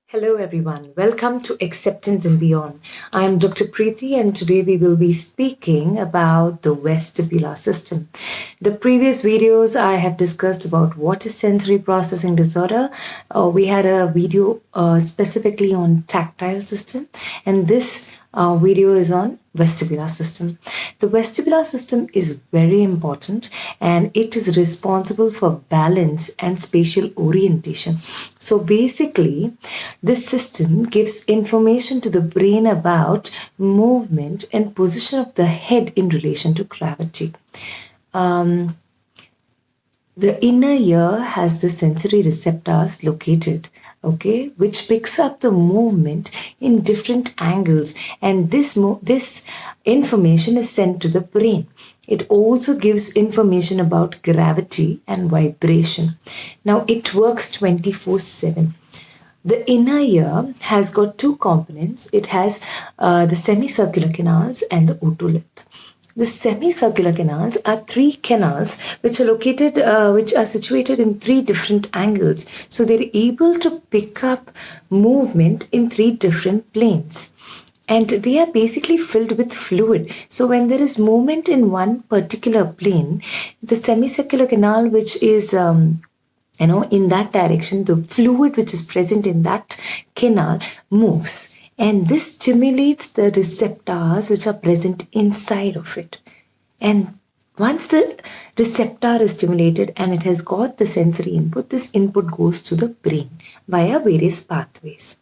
Hello everyone, welcome to Acceptance and Beyond. I am Dr. Preeti and today we will be speaking about the vestibular system. The previous videos I have discussed about what is sensory processing disorder. We had a video specifically on tactile system, and this video is on vestibular system. The vestibular system is very important and it is responsible for balance and spatial orientation. So basically, this system gives information to the brain about movement and position of the head in relation to gravity. The inner ear has the sensory receptors located, okay, which picks up the movement in different angles, and this information is sent to the brain. It also gives information about gravity and vibration. Now it works 24/7. The inner ear has got two components. It has the semicircular canals and the otolith. The semicircular canals are three canals which are situated in three different angles. So they're able to pick up movement in three different planes. And they are basically filled with fluid. So when there is movement in one particular plane, the semicircular canal, which is in that direction, the fluid which is present in that canal moves. And this stimulates the receptors which are present inside of it. And once the receptor is stimulated and it has got the sensory input, this input goes to the brain via various pathways.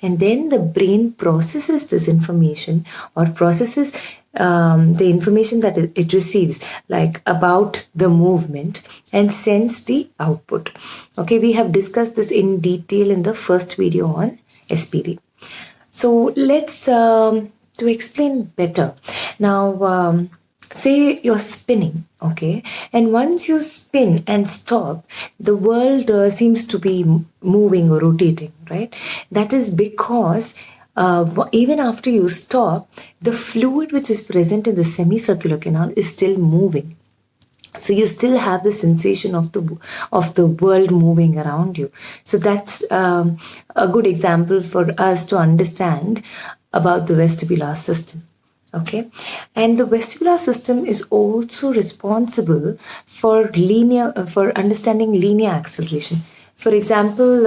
And then the brain processes this information or processes the information that it receives, like about the movement, and sends the output. Okay, we have discussed this in detail in the first video on SPD. So let's to explain better. Now, say you're spinning, okay, and once you spin and stop, the world seems to be moving or rotating, right? That is because even after you stop, the fluid which is present in the semicircular canal is still moving. So you still have the sensation of the world moving around you. So that's a good example for us to understand about the vestibular system. Okay, and the vestibular system is also responsible for understanding linear acceleration. For example,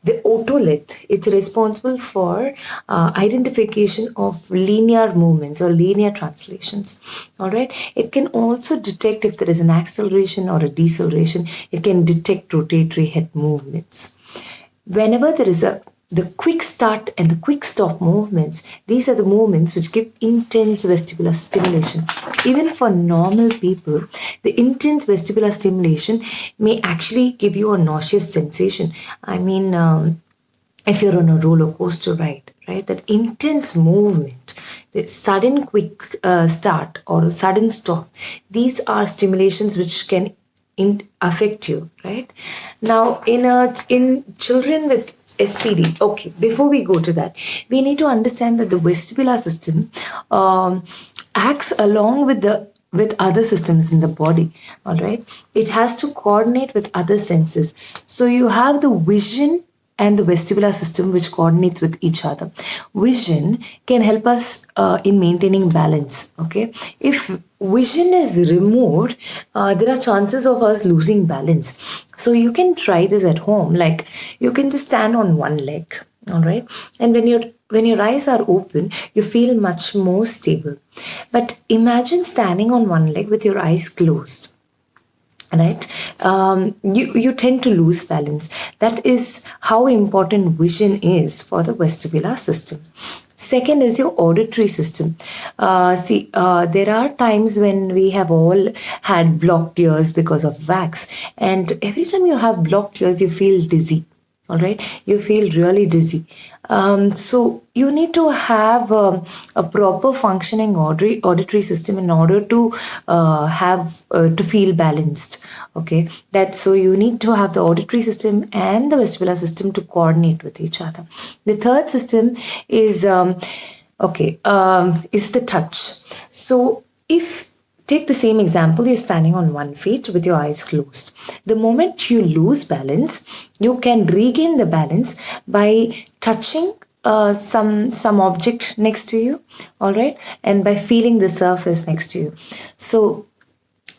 the otolith, it's responsible for identification of linear movements or linear translations. All right. It can also detect if there is an acceleration or a deceleration. It can detect rotatory head movements. Whenever there is the quick start and the quick stop movements, these are the movements which give intense vestibular stimulation. Even for normal people, the intense vestibular stimulation may actually give you a nauseous sensation. I mean, if you're on a roller coaster ride, right, that intense movement, the sudden quick start or sudden stop, these are stimulations which can affect you, right? Now, in children with SPD. Okay, before we go to that, we need to understand that the vestibular system acts along with other systems in the body. All right, it has to coordinate with other senses. So you have the vision and the vestibular system which coordinates with each other. Vision can help us in maintaining balance. Okay, if vision is removed, there are chances of us losing balance. So you can try this at home. Like you can just stand on one leg. All right, and when your eyes are open, you feel much more stable. But imagine standing on one leg with your eyes closed. Right, you tend to lose balance. That is how important vision is for the vestibular system. Second is your auditory system. There are times when we have all had blocked ears because of wax, and every time you have blocked ears, you feel dizzy. All right, you feel really dizzy. So you need to have a proper functioning auditory system in order to to feel balanced. Okay, that's so you need to have the auditory system and the vestibular system to coordinate with each other. The third system is is the touch. So if Take the same example, you're standing on one feet with your eyes closed. The moment you lose balance, you can regain the balance by touching some object next to you, all right, and by feeling the surface next to you. So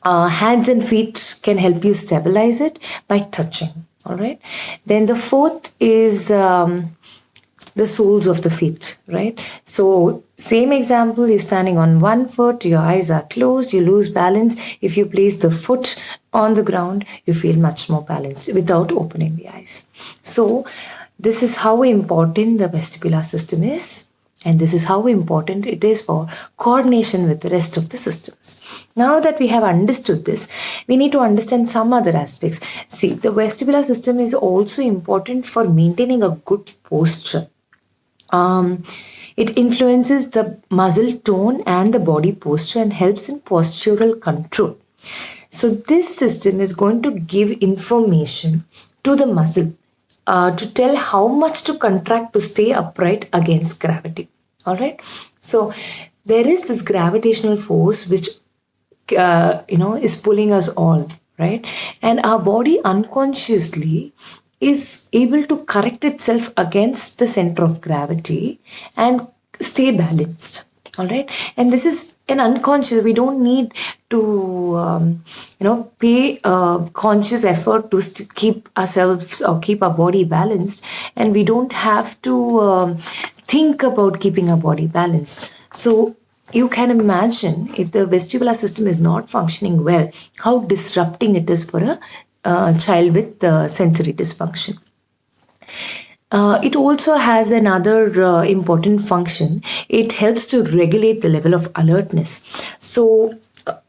hands and feet can help you stabilize it by touching, all right. Then the fourth is the soles of the feet, right? So same example, you're standing on one foot, your eyes are closed, you lose balance. If you place the foot on the ground, you feel much more balanced without opening the eyes. So this is how important the vestibular system is. And this is how important it is for coordination with the rest of the systems. Now that we have understood this, we need to understand some other aspects. See, the vestibular system is also important for maintaining a good posture. It influences the muscle tone and the body posture and helps in postural control. So this system is going to give information to the muscle to tell how much to contract to stay upright against gravity. All right. So there is this gravitational force which is pulling us all, right? And our body unconsciously is able to correct itself against the center of gravity and stay balanced, all right. And this is an unconscious, we don't need to pay conscious effort to keep ourselves or keep our body balanced, and we don't have to think about keeping our body balanced. So you can imagine if the vestibular system is not functioning well, how disrupting it is for a child with sensory dysfunction. It also has another important function. It helps to regulate the level of alertness. So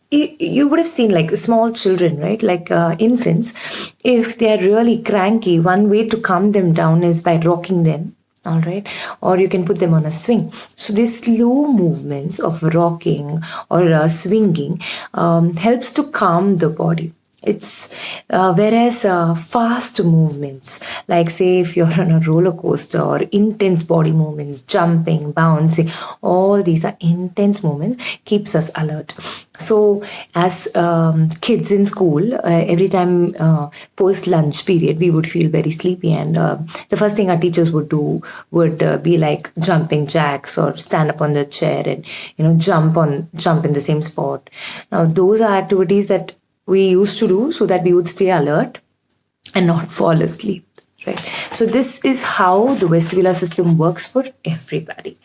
you would have seen like small children, right? Like infants, if they are really cranky, one way to calm them down is by rocking them. All right, or you can put them on a swing. So these slow movements of rocking or swinging helps to calm the body. It's whereas fast movements, like say if you're on a roller coaster, or intense body movements, jumping, bouncing, all these are intense movements, keeps us alert. So as kids in school, every time post lunch period, we would feel very sleepy, and the first thing our teachers would do would be like jumping jacks or stand up on the chair and jump in the same spot. Now those are activities that we used to do so that we would stay alert and not fall asleep, right? So this is how the vestibular system works for everybody.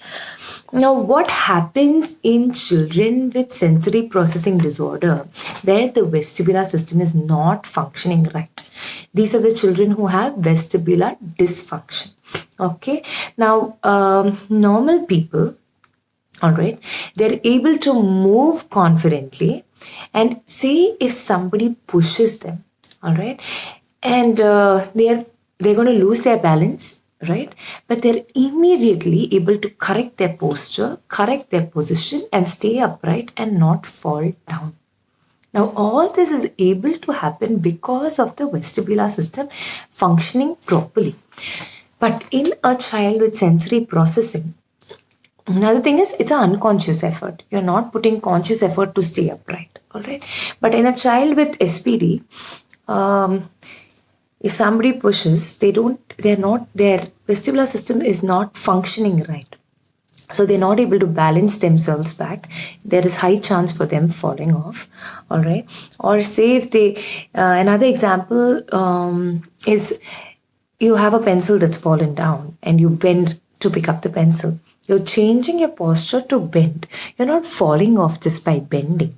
Now, what happens in children with sensory processing disorder where the vestibular system is not functioning right? These are the children who have vestibular dysfunction. Okay. Now, normal people, all right, they're able to move confidently, and say if somebody pushes them, all right, and they're going to lose their balance, right, but they're immediately able to correct their posture, correct their position, and stay upright and not fall down. Now all this is able to happen because of the vestibular system functioning properly. But in a child with sensory processing, another thing is it's an unconscious effort. You're not putting conscious effort to stay upright. All right. But in a child with SPD, if somebody pushes, their vestibular system is not functioning right. So they're not able to balance themselves back. There is high chance for them falling off. All right. Or say if they, another example is you have a pencil that's fallen down and you bend to pick up the pencil. You're changing your posture to bend. You're not falling off just by bending.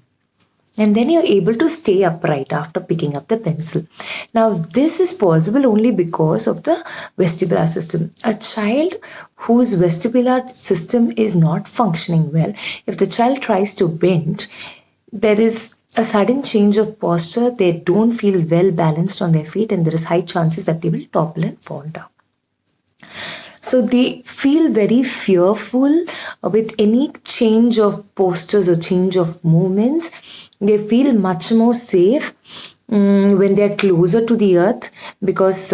And then you're able to stay upright after picking up the pencil. Now, this is possible only because of the vestibular system. A child whose vestibular system is not functioning well, if the child tries to bend, there is a sudden change of posture. They don't feel well balanced on their feet, and there is high chances that they will topple and fall down. So they feel very fearful with any change of postures or change of movements. They feel much more safe when they're closer to the earth because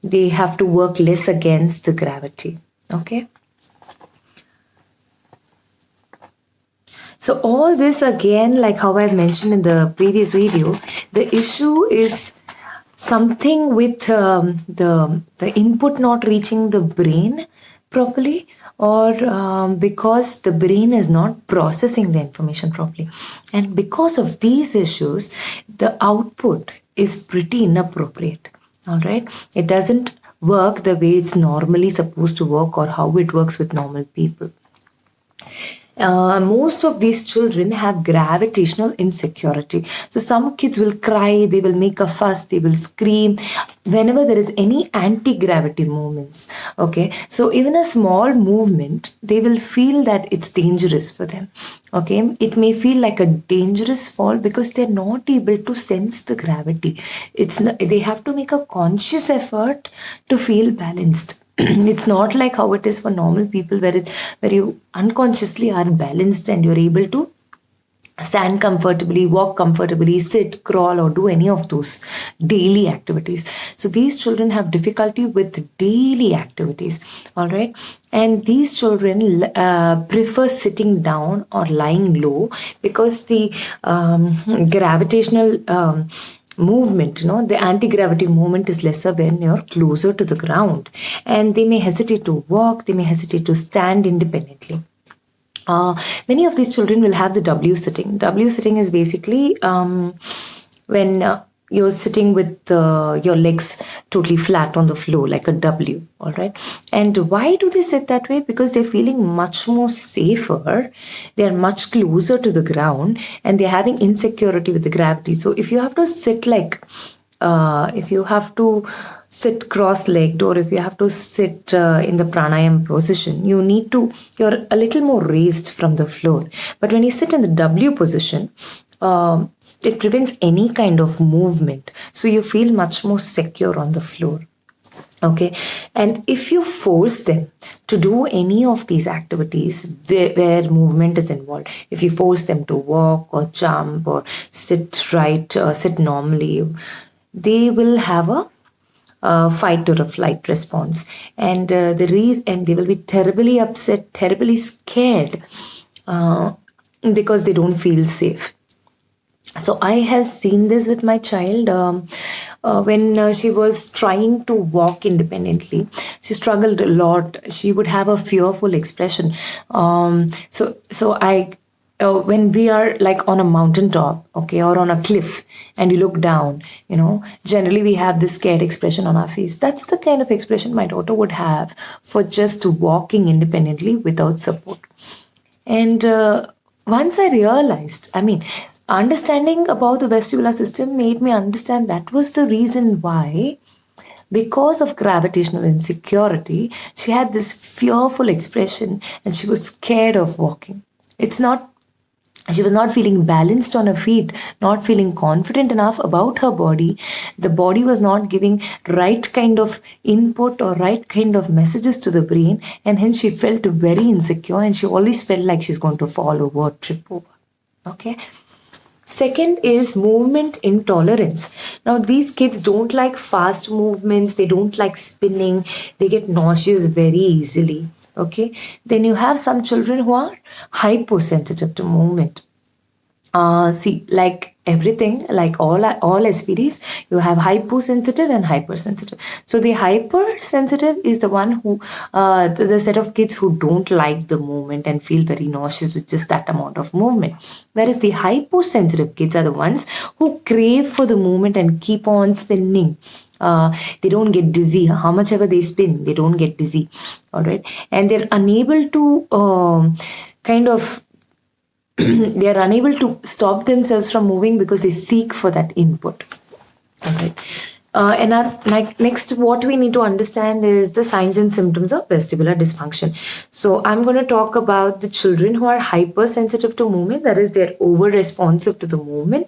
they have to work less against the gravity. Okay. So all this again, like how I've mentioned in the previous video, the issue is something with the input not reaching the brain properly, or because the brain is not processing the information properly, and because of these issues the output is pretty inappropriate. All right, it doesn't work the way it's normally supposed to work or how it works with normal people. Most of these children have gravitational insecurity. So some kids will cry, they will make a fuss, they will scream whenever there is any anti-gravity movements. Okay, so even a small movement, they will feel that it's dangerous for them. Okay, it may feel like a dangerous fall because they're not able to sense the gravity. It's not, they have to make a conscious effort to feel balanced. It's not like how it is for normal people, where you unconsciously are balanced and you're able to stand comfortably, walk comfortably, sit, crawl, or do any of those daily activities. So these children have difficulty with daily activities. All right, and these children prefer sitting down or lying low because the gravitational movement, the anti-gravity movement is lesser when you're closer to the ground, and they may hesitate to walk, they may hesitate to stand independently. Many of these children will have the W sitting. W sitting is basically when you're sitting with your legs totally flat on the floor like a W. All right. And why do they sit that way? Because they're feeling much more safer. They're much closer to the ground and they're having insecurity with the gravity. So if you have to sit if you have to sit cross-legged, or if you have to sit in the pranayam position, you're a little more raised from the floor. But when you sit in the W position, it prevents any kind of movement. So you feel much more secure on the floor. Okay, and if you force them to do any of these activities where movement is involved, if you force them to walk or jump or sit normally, they will have a fight or a flight response, and and they will be terribly upset, terribly scared, because they don't feel safe. So I have seen this with my child. When she was trying to walk independently, she struggled a lot. She would have a fearful expression. So I when we are like on a mountaintop, okay, or on a cliff, and you look down, generally we have this scared expression on our face. That's the kind of expression my daughter would have for just walking independently without support. And once I realized, understanding about the vestibular system made me understand that was the reason why, because of gravitational insecurity, she had this fearful expression and she was scared of walking. She was not feeling balanced on her feet, not feeling confident enough about her body. The body was not giving right kind of input or right kind of messages to the brain, and hence she felt very insecure and she always felt like she's going to fall over or trip over. Okay. Second is movement intolerance. Now, these kids don't like fast movements, they don't like spinning, they get nauseous very easily. Okay, then you have some children who are hypersensitive to movement. See, like everything, like all SPDs, you have hyposensitive and hypersensitive. So the hypersensitive is the one who, the set of kids who don't like the movement and feel very nauseous with just that amount of movement. Whereas the hyposensitive kids are the ones who crave for the movement and keep on spinning. They don't get dizzy. How much ever they spin, they don't get dizzy. All right, and they're unable to they are unable to stop themselves from moving because they seek for that input. All right. And next, what we need to understand is the signs and symptoms of vestibular dysfunction. So I'm going to talk about the children who are hypersensitive to movement, that is, they're over responsive to the movement.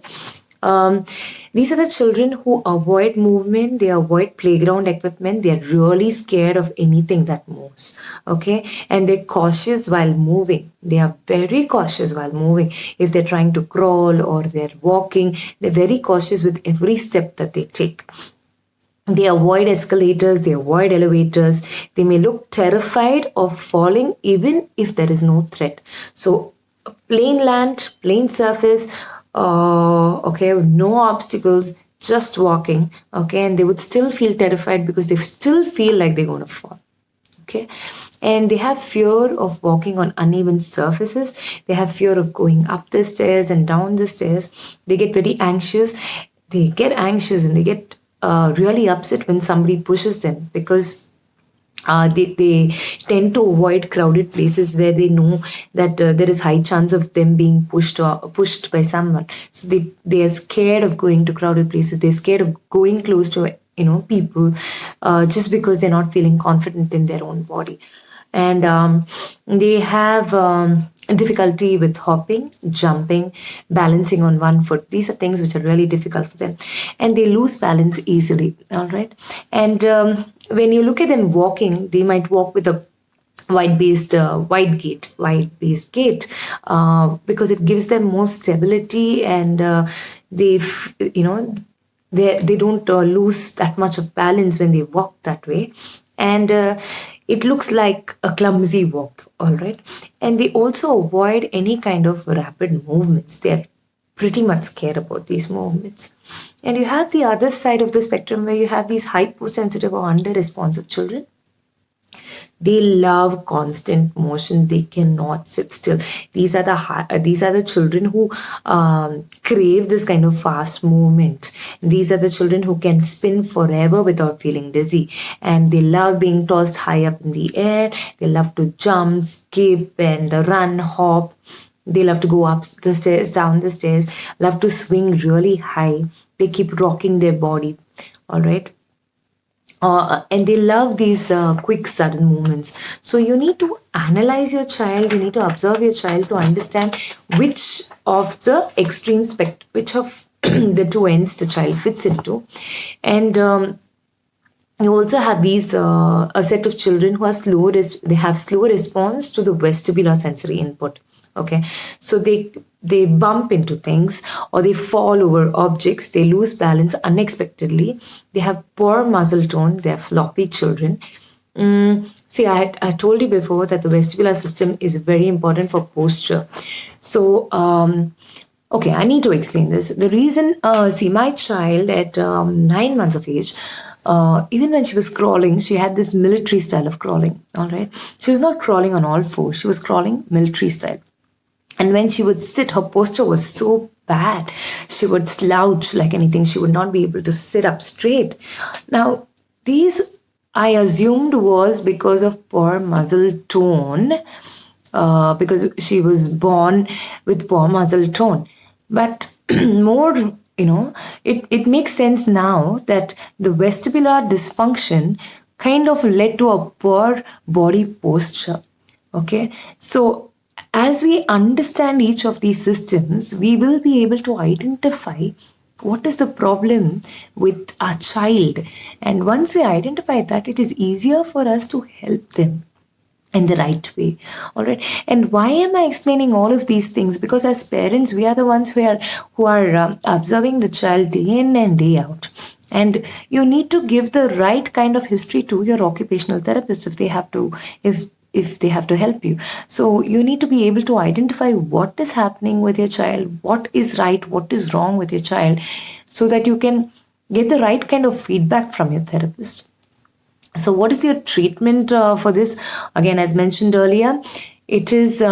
These are the children who avoid movement, they avoid playground equipment, they are really scared of anything that moves. Okay, and they're cautious while moving. They are very cautious while moving. If they're trying to crawl or they're walking, they're very cautious with every step that they take. They avoid escalators, they avoid elevators. They may look terrified of falling even if there is no threat. So plain land, plain surface, okay, no obstacles, just walking, okay, and they would still feel terrified because they still feel like they're going to fall. Okay, and they have fear of walking on uneven surfaces. They have fear of going up the stairs and down the stairs. They get very anxious. They get anxious and they get really upset when somebody pushes them, because they tend to avoid crowded places where they know that there is high chance of them being pushed by someone. So they are scared of going to crowded places. They're scared of going close to people, just because they're not feeling confident in their own body. And they have difficulty with hopping, jumping, balancing on one foot. These are things which are really difficult for them, and they lose balance easily. All right, and when you look at them walking, they might walk with a wide based gait, because it gives them more stability, and they don't lose that much of balance when they walk that way. And it looks like a clumsy walk, all right. And they also avoid any kind of rapid movements. They're pretty much scared about these movements. And you have the other side of the spectrum, where you have these hypersensitive or under responsive children. They love constant motion. They cannot sit still. These are the children who crave this kind of fast movement. These are the children who can spin forever without feeling dizzy, and they love being tossed high up in the air. They love to jump, skip, and run, hop. They love to go up the stairs, down the stairs, love to swing really high. They keep rocking their body, all right. And they love these quick, sudden movements. So you need to analyze your child. You need to observe your child to understand which of the extreme spectrum, which of the two ends the child fits into. And you also have these a set of children who are they have slow response to the vestibular sensory input. Okay, so they bump into things, or they fall over objects. They lose balance unexpectedly. They have poor muscle tone. They are floppy children. See, I told you before that the vestibular system is very important for posture. So okay, I need to explain this. The reason, see, my child at 9 months of age, even when she was crawling, she had this military style of crawling. All right, she was not crawling on all fours. She was crawling military style. And when she would sit, her posture was so bad. She would slouch like anything. She would not be able to sit up straight. Now, these I assumed was because of poor muscle tone, because she was born with poor muscle tone. But more, it makes sense now that the vestibular dysfunction kind of led to a poor body posture. Okay, so as we understand each of these systems, we will be able to identify what is the problem with our child. And once we identify that, it is easier for us to help them in the right way. All right. And why am I explaining all of these things? Because as parents, we are the ones who are observing the child day in and day out. And you need to give the right kind of history to your occupational therapist if they have to help you. So you need to be able to identify what is happening with your child, what is right, what is wrong with your child, so that you can get the right kind of feedback from your therapist. So what is your treatment for this? Again, as mentioned earlier, it is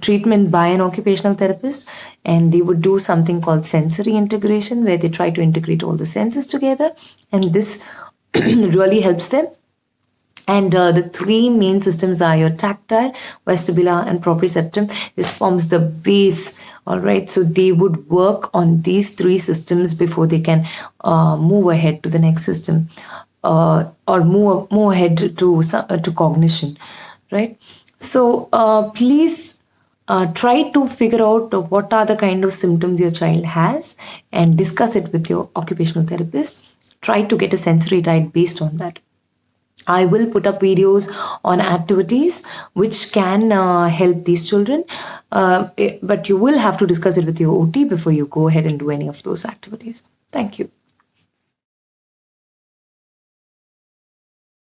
treatment by an occupational therapist, and they would do something called sensory integration, where they try to integrate all the senses together, and this really helps them. And the three main systems are your tactile, vestibular, and proprioceptive. This forms the base. All right. So they would work on these three systems before they can move ahead to the next system, or move ahead to cognition. Right. So please try to figure out what are the kind of symptoms your child has, and discuss it with your occupational therapist. Try to get a sensory diet based on that. I will put up videos on activities which can help these children, but you will have to discuss it with your OT before you go ahead and do any of those activities. Thank you.